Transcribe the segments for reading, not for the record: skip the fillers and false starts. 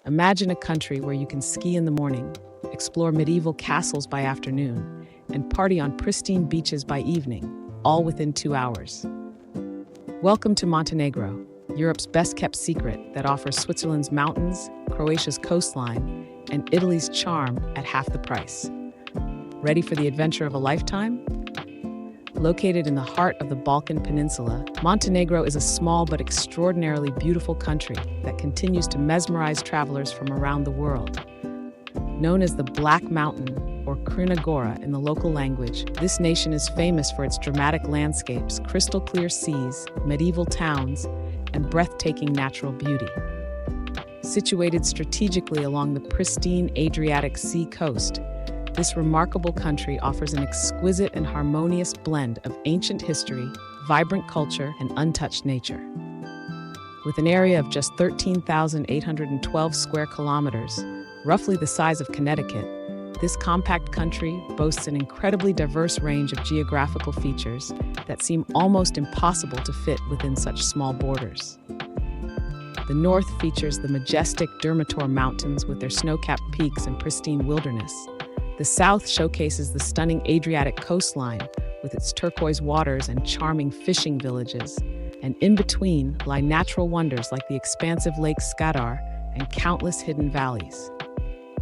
Imagine a country where you can ski in the morning, explore medieval castles by afternoon, and party on pristine beaches by evening, all within 2 hours. Welcome to Montenegro, Europe's best-kept secret that offers Switzerland's mountains, Croatia's coastline, and Italy's charm at half the price. Ready for the adventure of a lifetime? Located in the heart of the Balkan Peninsula, Montenegro is a small but extraordinarily beautiful country that continues to mesmerize travelers from around the world. Known as the Black Mountain, or Crna Gora in the local language, this nation is famous for its dramatic landscapes, crystal-clear seas, medieval towns, and breathtaking natural beauty. Situated strategically along the pristine Adriatic Sea coast, this remarkable country offers an exquisite and harmonious blend of ancient history, vibrant culture, and untouched nature. With an area of just 13,812 square kilometers, roughly the size of Connecticut, this compact country boasts an incredibly diverse range of geographical features that seem almost impossible to fit within such small borders. The north features the majestic Durmitor Mountains with their snow-capped peaks and pristine wilderness. The south showcases the stunning Adriatic coastline with its turquoise waters and charming fishing villages, and in between lie natural wonders like the expansive Lake Skadar and countless hidden valleys.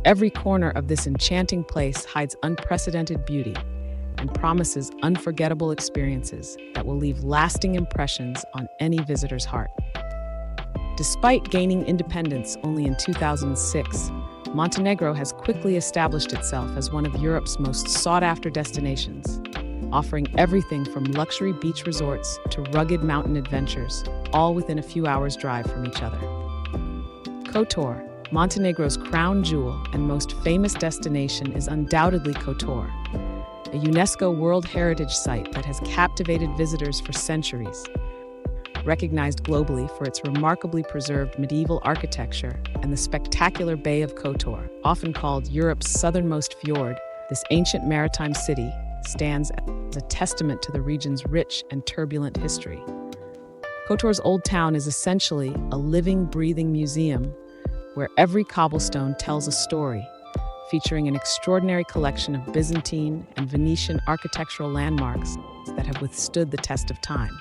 Every corner of this enchanting place hides unprecedented beauty and promises unforgettable experiences that will leave lasting impressions on any visitor's heart. Despite gaining independence only in 2006, Montenegro has quickly established itself as one of Europe's most sought-after destinations, offering everything from luxury beach resorts to rugged mountain adventures, all within a few hours' drive from each other. Kotor, Montenegro's crown jewel and most famous destination, is undoubtedly Kotor, a UNESCO World Heritage Site that has captivated visitors for centuries. Recognized globally for its remarkably preserved medieval architecture and the spectacular Bay of Kotor, often called Europe's southernmost fjord, this ancient maritime city stands as a testament to the region's rich and turbulent history. Kotor's Old Town is essentially a living, breathing museum where every cobblestone tells a story, featuring an extraordinary collection of Byzantine and Venetian architectural landmarks that have withstood the test of time.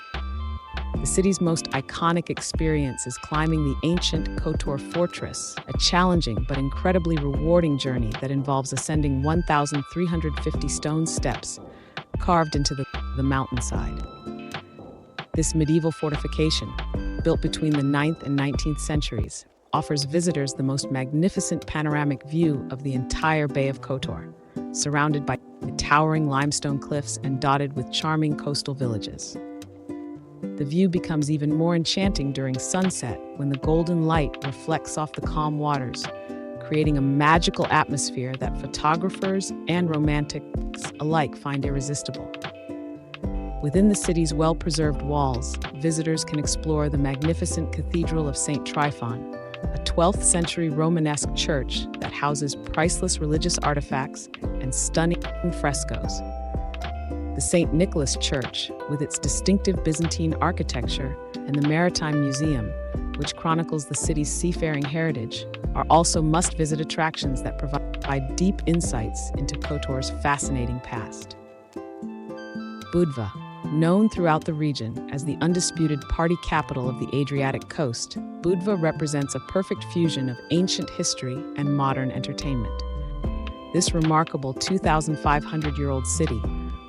The city's most iconic experience is climbing the ancient Kotor Fortress, a challenging but incredibly rewarding journey that involves ascending 1,350 stone steps carved into the mountainside. This medieval fortification, built between the 9th and 19th centuries, offers visitors the most magnificent panoramic view of the entire Bay of Kotor, surrounded by towering limestone cliffs and dotted with charming coastal villages. The view becomes even more enchanting during sunset when the golden light reflects off the calm waters, creating a magical atmosphere that photographers and romantics alike find irresistible. Within the city's well-preserved walls, visitors can explore the magnificent Cathedral of St. Tryphon, a 12th century Romanesque church that houses priceless religious artifacts and stunning frescoes. The St. Nicholas Church, with its distinctive Byzantine architecture, and the Maritime Museum, which chronicles the city's seafaring heritage, are also must-visit attractions that provide deep insights into Kotor's fascinating past. Budva, known throughout the region as the undisputed party capital of the Adriatic coast, Budva represents a perfect fusion of ancient history and modern entertainment. This remarkable 2,500-year-old city,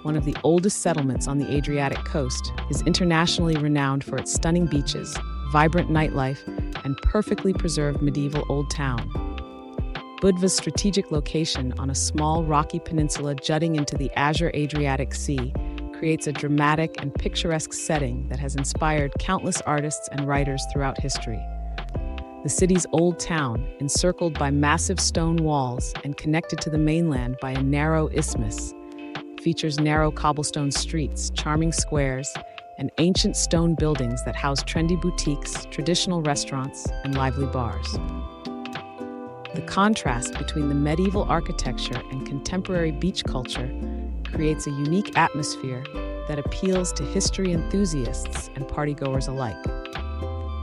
one of the oldest settlements on the Adriatic coast, is internationally renowned for its stunning beaches, vibrant nightlife, and perfectly preserved medieval old town. Budva's strategic location on a small rocky peninsula jutting into the azure Adriatic Sea creates a dramatic and picturesque setting that has inspired countless artists and writers throughout history. The city's old town, encircled by massive stone walls and connected to the mainland by a narrow isthmus, features narrow cobblestone streets, charming squares, and ancient stone buildings that house trendy boutiques, traditional restaurants, and lively bars. The contrast between the medieval architecture and contemporary beach culture creates a unique atmosphere that appeals to history enthusiasts and partygoers alike.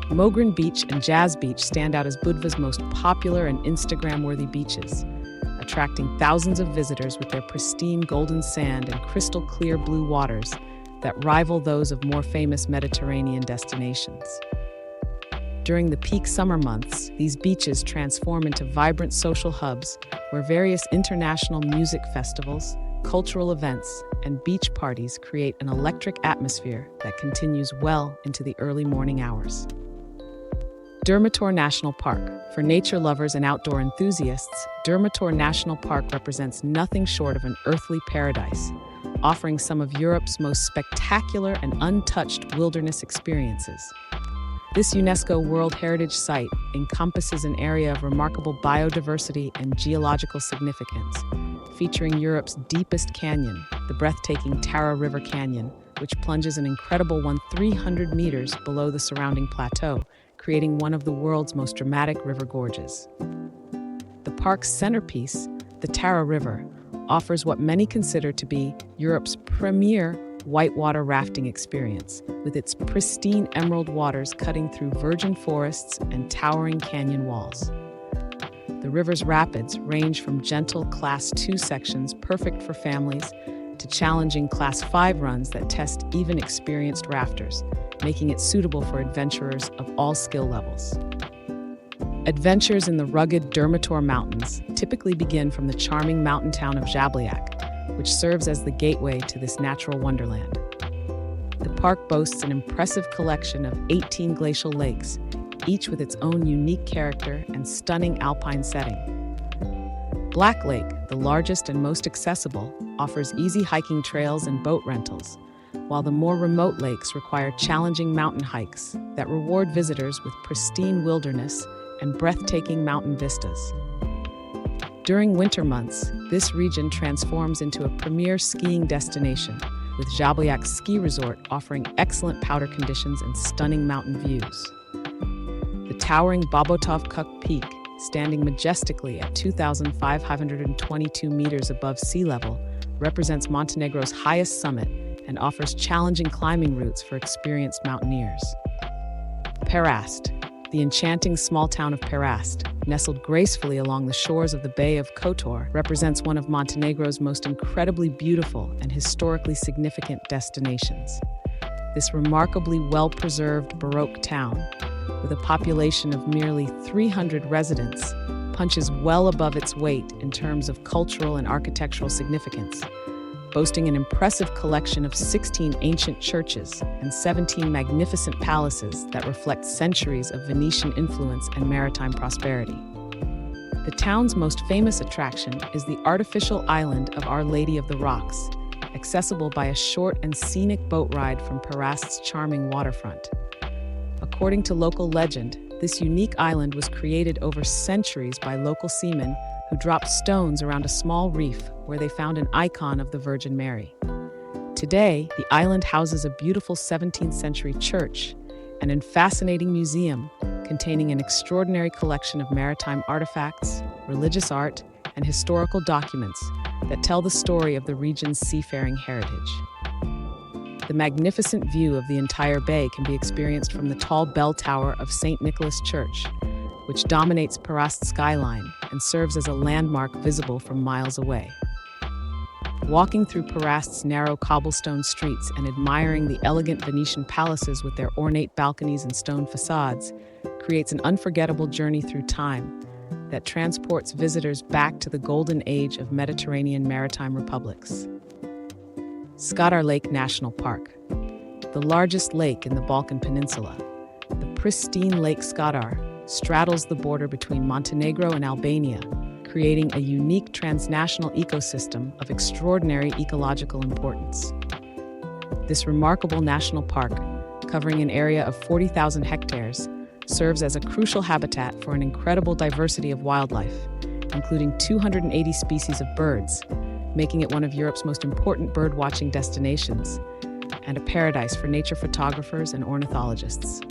Mogren Beach and Jazz Beach stand out as Budva's most popular and Instagram-worthy beaches, attracting thousands of visitors with their pristine golden sand and crystal-clear blue waters that rival those of more famous Mediterranean destinations. During the peak summer months, these beaches transform into vibrant social hubs where various international music festivals, cultural events, and beach parties create an electric atmosphere that continues well into the early morning hours. Durmitor National Park. For nature lovers and outdoor enthusiasts, Durmitor National Park represents nothing short of an earthly paradise, offering some of Europe's most spectacular and untouched wilderness experiences. This UNESCO World Heritage Site encompasses an area of remarkable biodiversity and geological significance, featuring Europe's deepest canyon, the breathtaking Tara River Canyon, which plunges an incredible 300 meters below the surrounding plateau, creating one of the world's most dramatic river gorges. The park's centerpiece, the Tara River, offers what many consider to be Europe's premier whitewater rafting experience, with its pristine emerald waters cutting through virgin forests and towering canyon walls. The river's rapids range from gentle Class 2 sections perfect for families to challenging Class 5 runs that test even experienced rafters, making it suitable for adventurers of all skill levels. Adventures in the rugged Durmitor Mountains typically begin from the charming mountain town of Jablyak, which serves as the gateway to this natural wonderland. The park boasts an impressive collection of 18 glacial lakes, each with its own unique character and stunning alpine setting. Black Lake, the largest and most accessible, offers easy hiking trails and boat rentals, while the more remote lakes require challenging mountain hikes that reward visitors with pristine wilderness and breathtaking mountain vistas. During winter months, this region transforms into a premier skiing destination, with Jablyak Ski Resort offering excellent powder conditions and stunning mountain views. The towering Bobotov Kuk Peak, standing majestically at 2,522 meters above sea level, represents Montenegro's highest summit and offers challenging climbing routes for experienced mountaineers. Perast. The enchanting small town of Perast, nestled gracefully along the shores of the Bay of Kotor, represents one of Montenegro's most incredibly beautiful and historically significant destinations. This remarkably well-preserved Baroque town, with a population of merely 300 residents, punches well above its weight in terms of cultural and architectural significance, boasting an impressive collection of 16 ancient churches and 17 magnificent palaces that reflect centuries of Venetian influence and maritime prosperity. The town's most famous attraction is the artificial island of Our Lady of the Rocks, accessible by a short and scenic boat ride from Perast's charming waterfront. According to local legend, this unique island was created over centuries by local seamen who dropped stones around a small reef where they found an icon of the Virgin Mary. Today, the island houses a beautiful 17th century church and a fascinating museum containing an extraordinary collection of maritime artifacts, religious art, and historical documents that tell the story of the region's seafaring heritage. The magnificent view of the entire bay can be experienced from the tall bell tower of St. Nicholas Church, which dominates Perast's skyline and serves as a landmark visible from miles away. Walking through Perast's narrow cobblestone streets and admiring the elegant Venetian palaces with their ornate balconies and stone facades creates an unforgettable journey through time that transports visitors back to the golden age of Mediterranean maritime republics. Skadar Lake National Park, the largest lake in the Balkan Peninsula. The pristine Lake Skadar straddles the border between Montenegro and Albania, creating a unique transnational ecosystem of extraordinary ecological importance. This remarkable national park, covering an area of 40,000 hectares, serves as a crucial habitat for an incredible diversity of wildlife, including 280 species of birds, making it one of Europe's most important bird-watching destinations, and a paradise for nature photographers and ornithologists.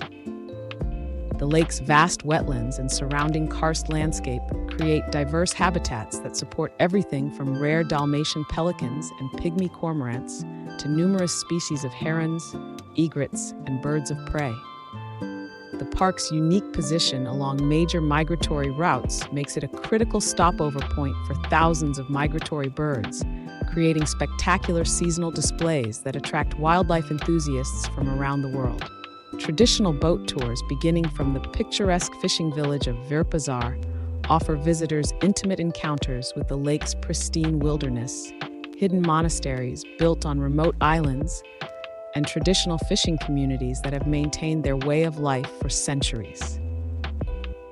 The lake's vast wetlands and surrounding karst landscape create diverse habitats that support everything from rare Dalmatian pelicans and pygmy cormorants to numerous species of herons, egrets, and birds of prey. The park's unique position along major migratory routes makes it a critical stopover point for thousands of migratory birds, creating spectacular seasonal displays that attract wildlife enthusiasts from around the world. Traditional boat tours, beginning from the picturesque fishing village of Virpazar, offer visitors intimate encounters with the lake's pristine wilderness, hidden monasteries built on remote islands, and traditional fishing communities that have maintained their way of life for centuries.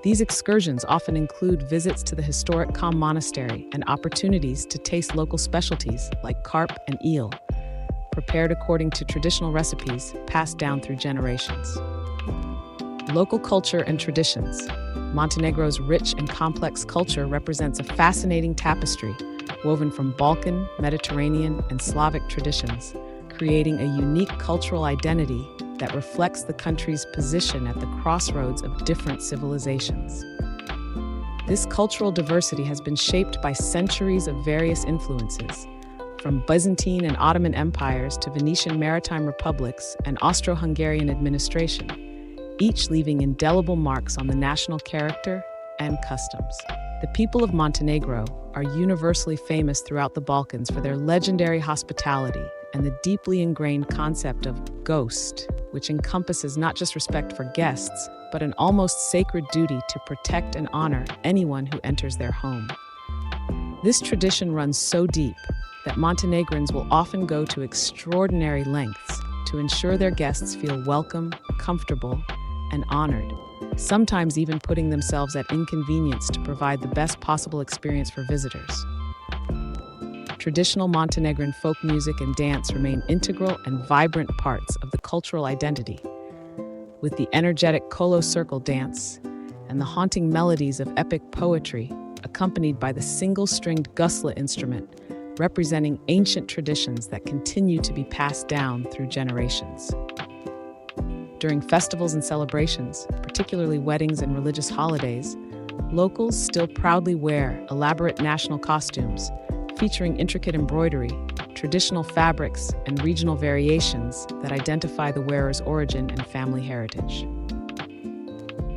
These excursions often include visits to the historic Kham Monastery and opportunities to taste local specialties like carp and eel, prepared according to traditional recipes passed down through generations. Local culture and traditions. Montenegro's rich and complex culture represents a fascinating tapestry woven from Balkan, Mediterranean, and Slavic traditions, creating a unique cultural identity that reflects the country's position at the crossroads of different civilizations. This cultural diversity has been shaped by centuries of various influences, from Byzantine and Ottoman empires to Venetian maritime republics and Austro-Hungarian administration, each leaving indelible marks on the national character and customs. The people of Montenegro are universally famous throughout the Balkans for their legendary hospitality and the deeply ingrained concept of ghost, which encompasses not just respect for guests, but an almost sacred duty to protect and honor anyone who enters their home. This tradition runs so deep that Montenegrins will often go to extraordinary lengths to ensure their guests feel welcome, comfortable, and honored, sometimes even putting themselves at inconvenience to provide the best possible experience for visitors. Traditional Montenegrin folk music and dance remain integral and vibrant parts of the cultural identity, with the energetic kolo circle dance and the haunting melodies of epic poetry accompanied by the single-stringed gusla instrument, representing ancient traditions that continue to be passed down through generations. During festivals and celebrations, particularly weddings and religious holidays, locals still proudly wear elaborate national costumes, featuring intricate embroidery, traditional fabrics, and regional variations that identify the wearer's origin and family heritage.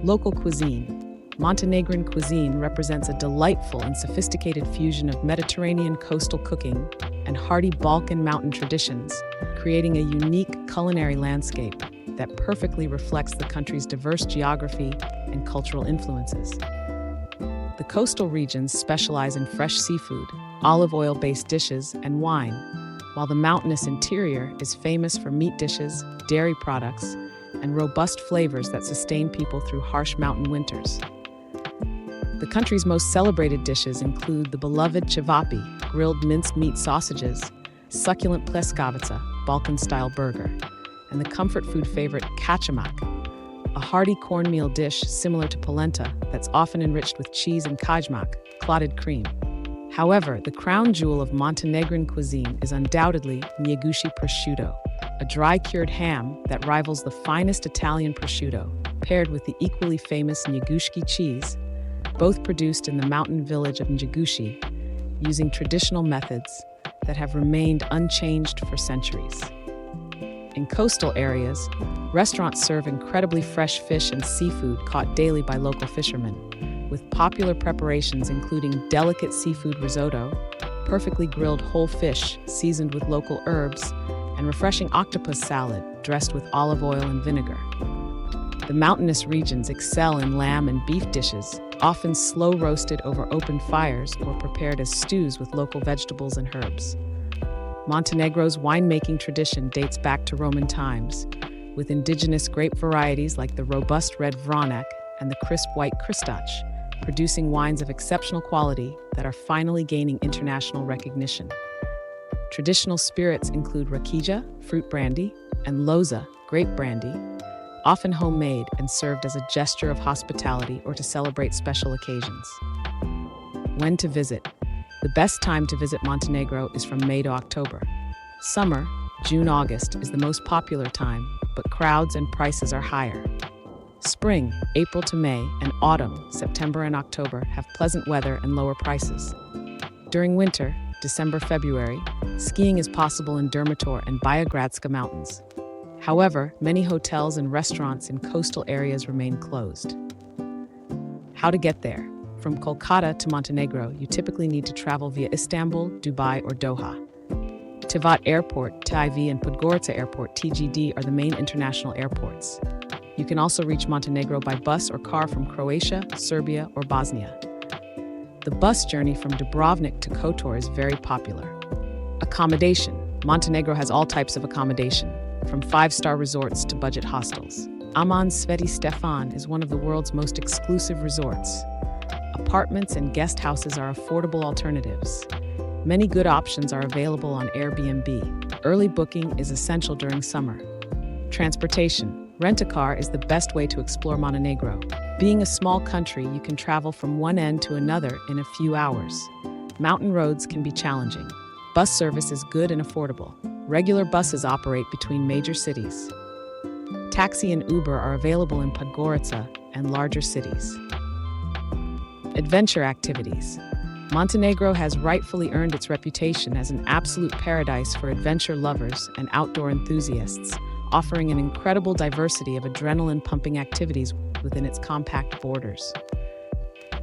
Local cuisine. Montenegrin cuisine represents a delightful and sophisticated fusion of Mediterranean coastal cooking and hearty Balkan mountain traditions, creating a unique culinary landscape that perfectly reflects the country's diverse geography and cultural influences. The coastal regions specialize in fresh seafood, olive oil-based dishes, and wine, while the mountainous interior is famous for meat dishes, dairy products, and robust flavors that sustain people through harsh mountain winters. The country's most celebrated dishes include the beloved cevapi, grilled minced meat sausages, succulent pleskavica, Balkan-style burger, and the comfort food favorite kačamak, a hearty cornmeal dish similar to polenta that's often enriched with cheese and kajmak, clotted cream. However, the crown jewel of Montenegrin cuisine is undoubtedly Njeguši prosciutto, a dry-cured ham that rivals the finest Italian prosciutto, paired with the equally famous Njeguški cheese, both produced in the mountain village of Njeguši, using traditional methods that have remained unchanged for centuries. In coastal areas, restaurants serve incredibly fresh fish and seafood caught daily by local fishermen, with popular preparations including delicate seafood risotto, perfectly grilled whole fish seasoned with local herbs, and refreshing octopus salad dressed with olive oil and vinegar. The mountainous regions excel in lamb and beef dishes, often slow-roasted over open fires or prepared as stews with local vegetables and herbs. Montenegro's winemaking tradition dates back to Roman times, with indigenous grape varieties like the robust red Vranac and the crisp white Kristac, producing wines of exceptional quality that are finally gaining international recognition. Traditional spirits include rakija, fruit brandy, and loza, grape brandy, often homemade and served as a gesture of hospitality or to celebrate special occasions. When to visit? The best time to visit Montenegro is from May to October. Summer, June-August, is the most popular time, but crowds and prices are higher. Spring, April to May, and autumn, September and October, have pleasant weather and lower prices. During winter, December-February, skiing is possible in Durmitor and Biogradska mountains. However, many hotels and restaurants in coastal areas remain closed. How to get there? From Kolkata to Montenegro, you typically need to travel via Istanbul, Dubai, or Doha. Tivat Airport, TIV, and Podgorica Airport, TGD, are the main international airports. You can also reach Montenegro by bus or car from Croatia, Serbia, or Bosnia. The bus journey from Dubrovnik to Kotor is very popular. Accommodation. Montenegro has all types of accommodation, from 5-star resorts to budget hostels. Aman Sveti Stefan is one of the world's most exclusive resorts. Apartments and guest houses are affordable alternatives. Many good options are available on Airbnb. Early booking is essential during summer. Transportation. Rent-a-car is the best way to explore Montenegro. Being a small country, you can travel from one end to another in a few hours. Mountain roads can be challenging. Bus service is good and affordable. Regular buses operate between major cities. Taxi and Uber are available in Podgorica and larger cities. Adventure activities. Montenegro has rightfully earned its reputation as an absolute paradise for adventure lovers and outdoor enthusiasts, offering an incredible diversity of adrenaline-pumping activities within its compact borders.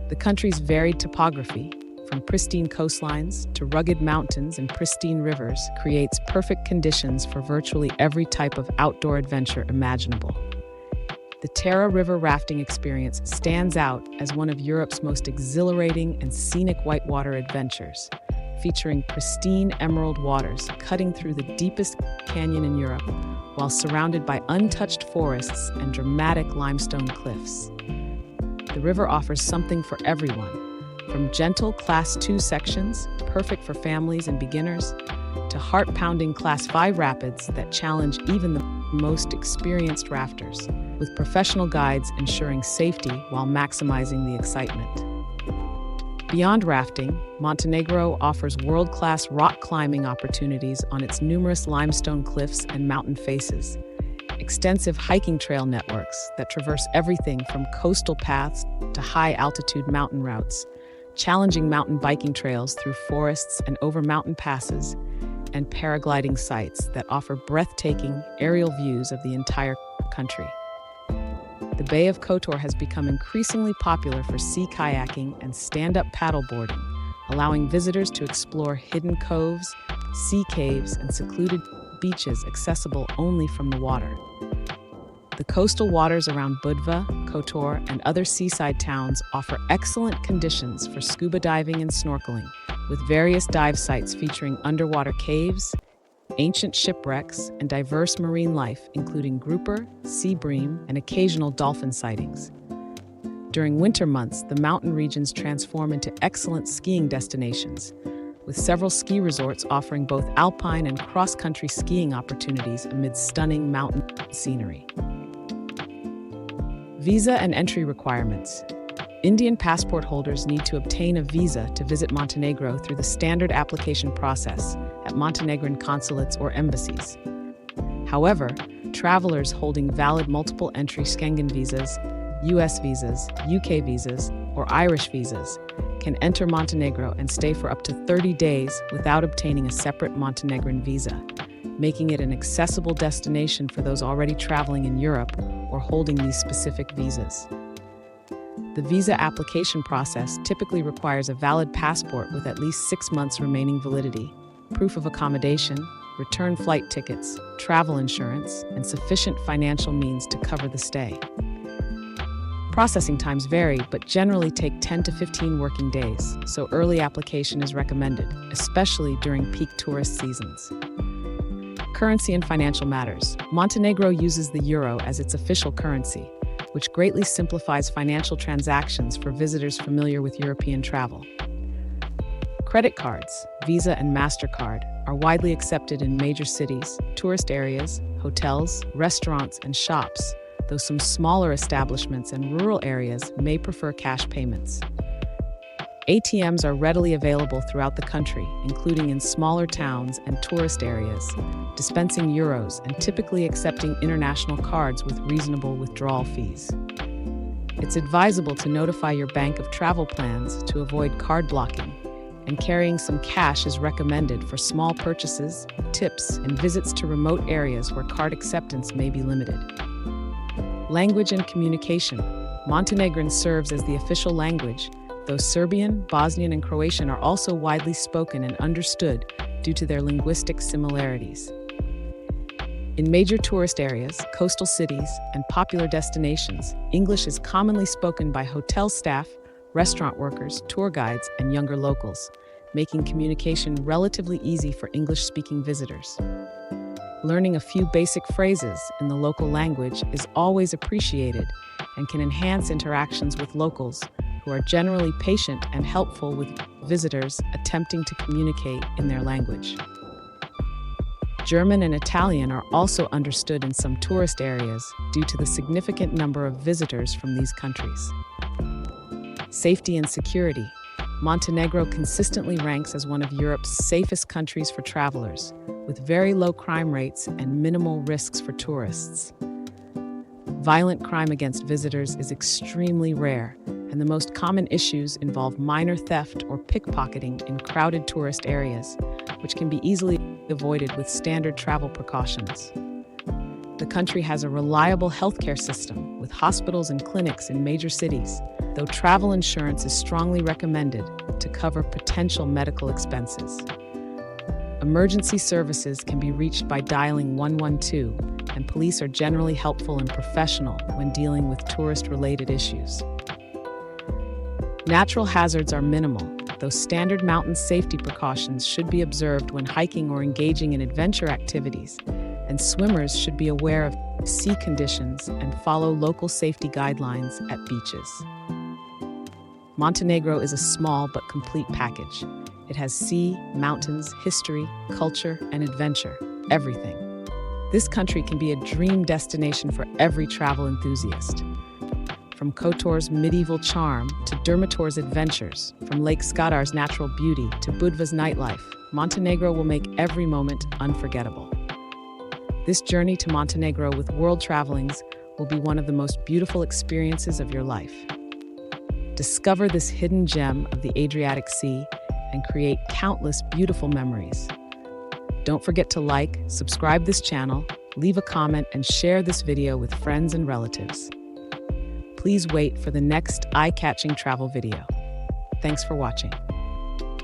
The country's varied topography, from pristine coastlines to rugged mountains and pristine rivers, creates perfect conditions for virtually every type of outdoor adventure imaginable. The Tara River rafting experience stands out as one of Europe's most exhilarating and scenic whitewater adventures, featuring pristine emerald waters cutting through the deepest canyon in Europe, while surrounded by untouched forests and dramatic limestone cliffs. The river offers something for everyone, from gentle Class 2 sections, perfect for families and beginners, to heart-pounding Class 5 rapids that challenge even the most experienced rafters, with professional guides ensuring safety while maximizing the excitement. Beyond rafting, Montenegro offers world-class rock climbing opportunities on its numerous limestone cliffs and mountain faces, extensive hiking trail networks that traverse everything from coastal paths to high-altitude mountain routes, challenging mountain biking trails through forests and over mountain passes, and paragliding sites that offer breathtaking aerial views of the entire country. The Bay of Kotor has become increasingly popular for sea kayaking and stand-up paddleboarding, allowing visitors to explore hidden coves, sea caves, and secluded beaches accessible only from the water. The coastal waters around Budva, Kotor, and other seaside towns offer excellent conditions for scuba diving and snorkeling, with various dive sites featuring underwater caves, ancient shipwrecks, and diverse marine life, including grouper, sea bream, and occasional dolphin sightings. During winter months, the mountain regions transform into excellent skiing destinations, with several ski resorts offering both alpine and cross-country skiing opportunities amid stunning mountain scenery. Visa and entry requirements. Indian passport holders need to obtain a visa to visit Montenegro through the standard application process at Montenegrin consulates or embassies. However, travelers holding valid multiple entry Schengen visas, US visas, UK visas, or Irish visas can enter Montenegro and stay for up to 30 days without obtaining a separate Montenegrin visa, making it an accessible destination for those already traveling in Europe or holding these specific visas. The visa application process typically requires a valid passport with at least 6 months remaining validity, proof of accommodation, return flight tickets, travel insurance, and sufficient financial means to cover the stay. Processing times vary, but generally take 10 to 15 working days, so early application is recommended, especially during peak tourist seasons. Currency and financial matters. Montenegro uses the euro as its official currency, which greatly simplifies financial transactions for visitors familiar with European travel. Credit cards, Visa and MasterCard, are widely accepted in major cities, tourist areas, hotels, restaurants, and shops, though some smaller establishments and rural areas may prefer cash payments. ATMs are readily available throughout the country, including in smaller towns and tourist areas, dispensing euros and typically accepting international cards with reasonable withdrawal fees. It's advisable to notify your bank of travel plans to avoid card blocking and carrying some cash is recommended for small purchases, tips, and visits to remote areas where card acceptance may be limited. Language and communication. Montenegrin serves as the official language, though Serbian, Bosnian, and Croatian are also widely spoken and understood due to their linguistic similarities. In major tourist areas, coastal cities, and popular destinations, English is commonly spoken by hotel staff, restaurant workers, tour guides, and younger locals, making communication relatively easy for English-speaking visitors. Learning a few basic phrases in the local language is always appreciated and can enhance interactions with locals, who are generally patient and helpful with visitors attempting to communicate in their language. German and Italian are also understood in some tourist areas due to the significant number of visitors from these countries. Safety and security. Montenegro consistently ranks as one of Europe's safest countries for travelers, with very low crime rates and minimal risks for tourists. Violent crime against visitors is extremely rare, and the most common issues involve minor theft or pickpocketing in crowded tourist areas, which can be easily avoided with standard travel precautions. The country has a reliable healthcare system with hospitals and clinics in major cities, though travel insurance is strongly recommended to cover potential medical expenses. Emergency services can be reached by dialing 112, and police are generally helpful and professional when dealing with tourist-related issues. Natural hazards are minimal, though standard mountain safety precautions should be observed when hiking or engaging in adventure activities, and swimmers should be aware of sea conditions and follow local safety guidelines at beaches. Montenegro is a small but complete package. It has sea, mountains, history, culture, and adventure, everything. This country can be a dream destination for every travel enthusiast. From Kotor's medieval charm to Durmitor's adventures, from Lake Skadar's natural beauty to Budva's nightlife, Montenegro will make every moment unforgettable. This journey to Montenegro with World Travelings will be one of the most beautiful experiences of your life. Discover this hidden gem of the Adriatic Sea and create countless beautiful memories. Don't forget to like, subscribe this channel, leave a comment, and share this video with friends and relatives. Please wait for the next eye-catching travel video. Thanks for watching.